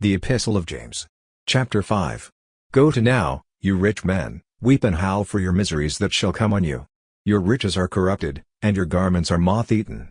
The Epistle of James. Chapter 5. Go to now, you rich men, weep and howl for your miseries that shall come on you. Your riches are corrupted, and your garments are moth-eaten.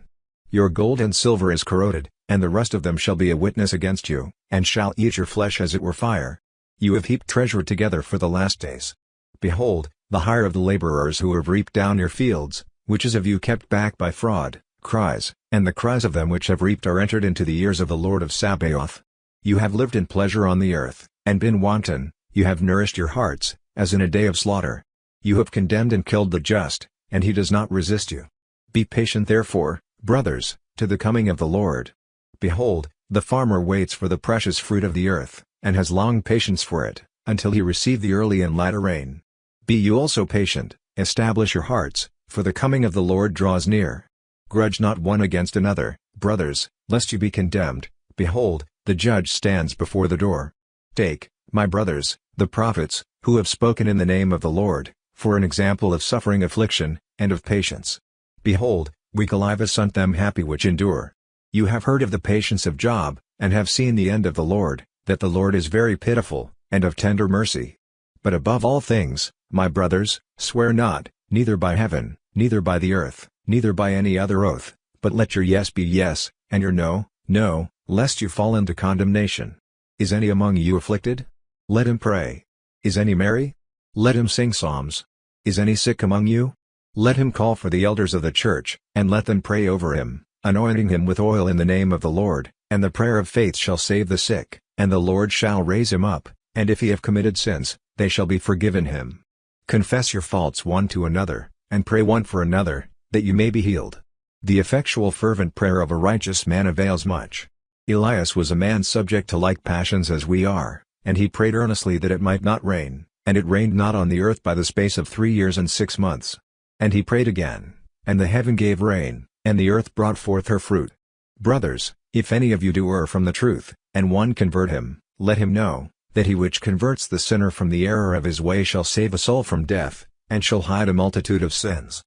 Your gold and silver is corroded, and the rust of them shall be a witness against you, and shall eat your flesh as it were fire. You have heaped treasure together for the last days. Behold, the hire of the laborers who have reaped down your fields, which is of you kept back by fraud, cries, and the cries of them which have reaped are entered into the ears of the Lord of Sabaoth. You have lived in pleasure on the earth, and been wanton, you have nourished your hearts, as in a day of slaughter. You have condemned and killed the just, and he does not resist you. Be patient therefore, brothers, to the coming of the Lord. Behold, the farmer waits for the precious fruit of the earth, and has long patience for it, until he receive the early and latter rain. Be you also patient, establish your hearts, for the coming of the Lord draws near. Grudge not one against another, brothers, lest you be condemned. Behold, the judge stands before the door. Take, my brothers, the prophets, who have spoken in the name of the Lord, for an example of suffering affliction, and of patience. Behold, we have sent them happy which endure. You have heard of the patience of Job, and have seen the end of the Lord, that the Lord is very pitiful, and of tender mercy. But above all things, my brothers, swear not, neither by heaven, neither by the earth, neither by any other oath, but let your yes be yes, and your no, no, lest you fall into condemnation. Is any among you afflicted? Let him pray. Is any merry? Let him sing psalms. Is any sick among you? Let him call for the elders of the church, and let them pray over him, anointing him with oil in the name of the Lord, and the prayer of faith shall save the sick, and the Lord shall raise him up, and if he have committed sins, they shall be forgiven him. Confess your faults one to another, and pray one for another, that you may be healed. The effectual fervent prayer of a righteous man avails much. Elias was a man subject to like passions as we are, and he prayed earnestly that it might not rain, and it rained not on the earth by the space of 3 years and 6 months. And he prayed again, and the heaven gave rain, and the earth brought forth her fruit. Brothers, if any of you do err from the truth, and one convert him, let him know, that he which converts the sinner from the error of his way shall save a soul from death, and shall hide a multitude of sins.